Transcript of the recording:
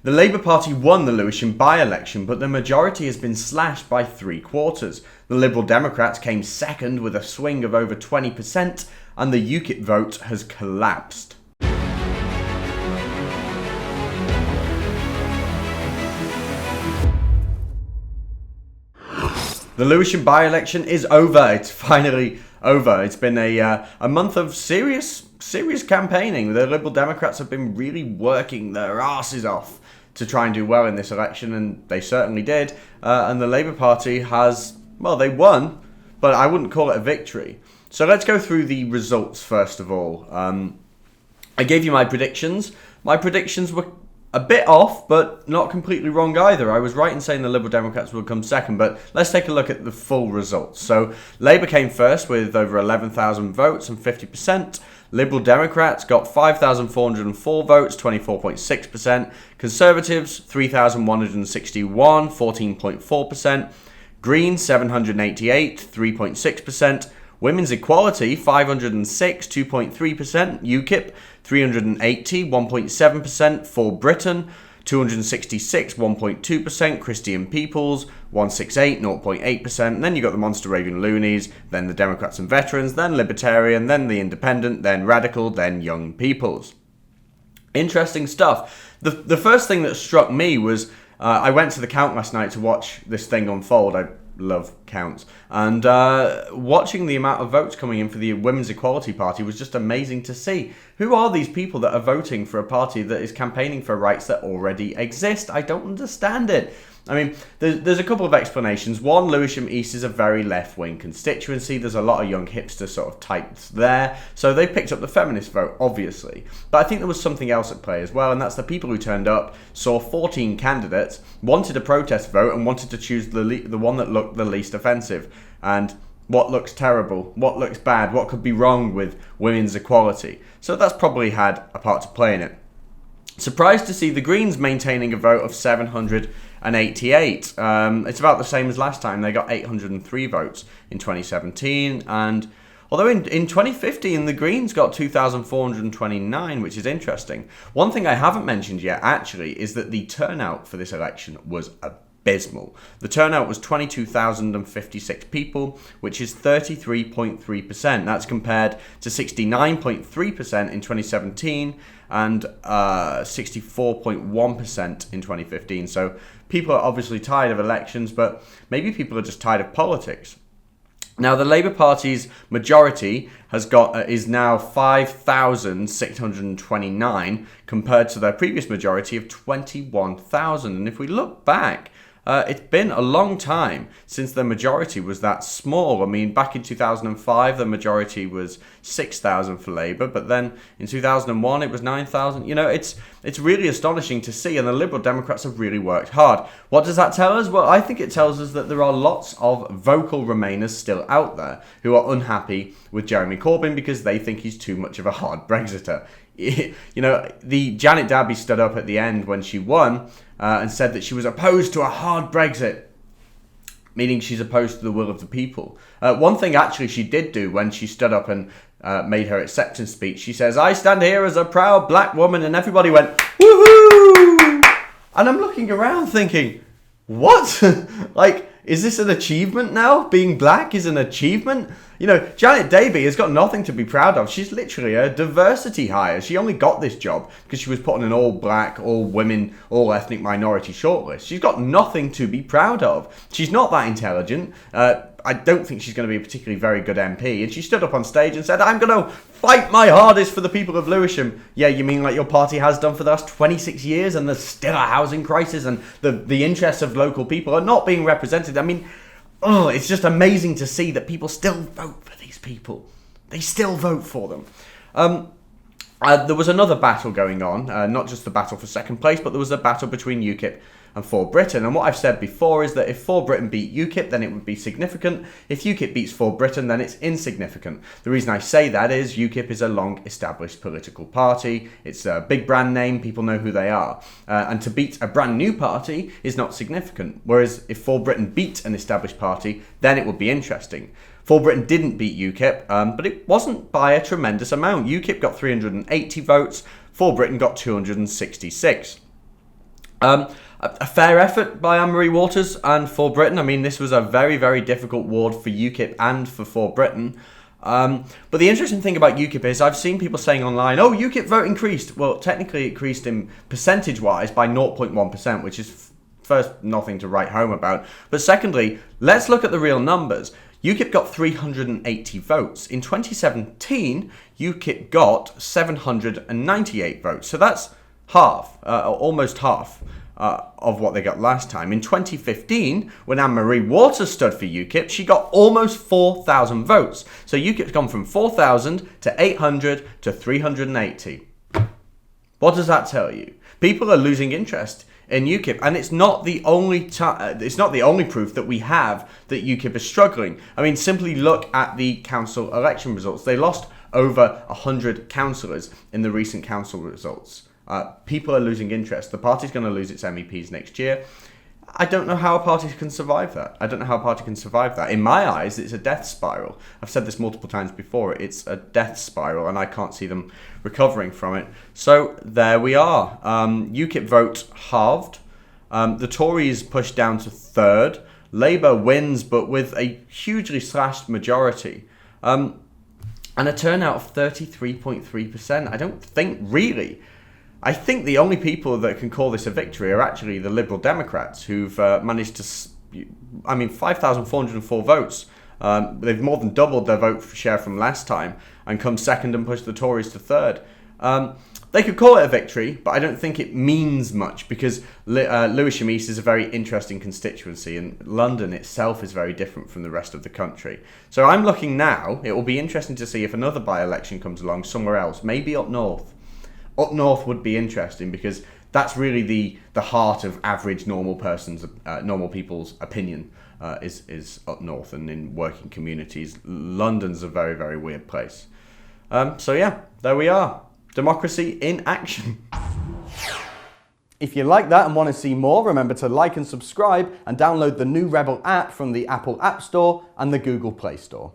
The Labour Party won the Lewisham by-election, but the majority has been slashed by 3/4. The Liberal Democrats came second with a swing of over 20%, and the UKIP vote has collapsed. The Lewisham by-election is over. It's finally over. It's been a month of serious campaigning. The Liberal Democrats have been really working their asses off to try and do well in this election, and they certainly did. And the Labour Party has, well, they won, but I wouldn't call it a victory. So let's go through the results first of all. I gave you my predictions. My predictions were a bit off, but not completely wrong either. I was right in saying the Liberal Democrats would come second, but let's take a look at the full results. So Labour came first with over 11,000 votes and 50%. Liberal Democrats got 5,404 votes, 24.6%. Conservatives, 3,161, 14.4%. Greens, 788, 3.6%. Women's Equality, 506, 2.3%. UKIP, 380, 1.7%. For Britain, 266, 1.2%. Christian Peoples, 168, 0.8%. Then you got the Monster Raving Loonies, then the Democrats and Veterans, then Libertarian, then the Independent, then Radical, then Young Peoples. Interesting stuff. The first thing that struck me was I went to the count last night to watch this thing unfold. I love counts, and watching the amount of votes coming in for the Women's Equality Party was just amazing to see. Who are these people that are voting for a party that is campaigning for rights that already exist? I don't understand it. I mean, there's a couple of explanations. One, Lewisham East is a very left-wing constituency. There's a lot of young hipster sort of types there. So they picked up the feminist vote, obviously. But I think there was something else at play as well, and that's the people who turned up, saw 14 candidates, wanted a protest vote, and wanted to choose the one that looked the least offensive. And what looks terrible, what looks bad, what could be wrong with women's equality. So that's probably had a part to play in it. Surprised to see the Greens maintaining a vote of 788. It's about the same as last time. They got 803 votes in 2017. And although in 2015, the Greens got 2,429, which is interesting. One thing I haven't mentioned yet, actually, is that the turnout for this election was abysmal. The turnout was 22,056 people, which is 33.3%. That's compared to 69.3% in 2017 and 64.1% in 2015. So people are obviously tired of elections, but maybe people are just tired of politics. Now, the Labour Party's majority is now 5,629 compared to their previous majority of 21,000. And if we look back, it's been a long time since the majority was that small. I mean, back in 2005, the majority was 6,000 for Labour, but then in 2001, it was 9,000. You know, it's really astonishing to see, and the Liberal Democrats have really worked hard. What does that tell us? Well, I think it tells us that there are lots of vocal Remainers still out there who are unhappy with Jeremy Corbyn because they think he's too much of a hard Brexiter. You know, the Janet Darby stood up at the end when she won and said that she was opposed to a hard Brexit, meaning she's opposed to the will of the people. One thing actually she did do when she stood up and made her acceptance speech, she says, "I stand here as a proud black woman," and everybody went, "Woohoo!" And I'm looking around thinking, what? Like, is this an achievement now? Being black is an achievement? You know, Janet Davey has got nothing to be proud of. She's literally a diversity hire. She only got this job because she was put on an all black, all women, all ethnic minority shortlist. She's got nothing to be proud of. She's not that intelligent. I don't think she's going to be a particularly very good MP. And she stood up on stage and said, "I'm going to fight my hardest for the people of Lewisham." Yeah, you mean like your party has done for the last 26 years, and there's still a housing crisis and the interests of local people are not being represented. I mean, it's just amazing to see that people still vote for these people. They still vote for them. There was another battle going on, not just the battle for second place, but there was a battle between UKIP and For Britain. And what I've said before is that if For Britain beat UKIP, then it would be significant. If UKIP beats For Britain, then it's insignificant. The reason I say that is UKIP is a long-established political party. It's a big brand name. People know who they are. And to beat a brand new party is not significant. Whereas if For Britain beat an established party, then it would be interesting. For Britain didn't beat UKIP, but it wasn't by a tremendous amount. UKIP got 380 votes. For Britain got 266. A fair effort by Anne-Marie Waters and For Britain. I mean, this was a very, very difficult ward for UKIP and For Britain. But the interesting thing about UKIP is I've seen people saying online, oh, UKIP vote increased. Well, technically it increased in percentage-wise by 0.1%, which is first, nothing to write home about. But secondly, let's look at the real numbers. UKIP got 380 votes. In 2017, UKIP got 798 votes. So that's half, almost half. Of what they got last time. In 2015, when Anne-Marie Waters stood for UKIP, she got almost 4,000 votes. So UKIP's gone from 4,000 to 800 to 380. What does that tell you? People are losing interest in UKIP, and it's not the only proof that we have that UKIP is struggling. I mean, simply look at the council election results. They lost over 100 councillors in the recent council results. People are losing interest. The party's going to lose its MEPs next year. I don't know how a party can survive that. In my eyes, it's a death spiral. I've said this multiple times before. It's a death spiral, and I can't see them recovering from it. So there we are. UKIP vote halved. The Tories pushed down to third. Labour wins, but with a hugely slashed majority. And a turnout of 33.3%. I think the only people that can call this a victory are actually the Liberal Democrats, who've managed to, 5,404 votes. They've more than doubled their vote share from last time and come second and push the Tories to third. They could call it a victory, but I don't think it means much because Lewisham East is a very interesting constituency and London itself is very different from the rest of the country. So I'm looking now, it will be interesting to see if another by-election comes along somewhere else, maybe up north. Up north would be interesting because that's really the heart of average normal people's opinion is up north and in working communities. London's a very, very weird place. So yeah, there we are. Democracy in action. If you like that and want to see more, remember to like and subscribe and download the new Rebel app from the Apple App Store and the Google Play Store.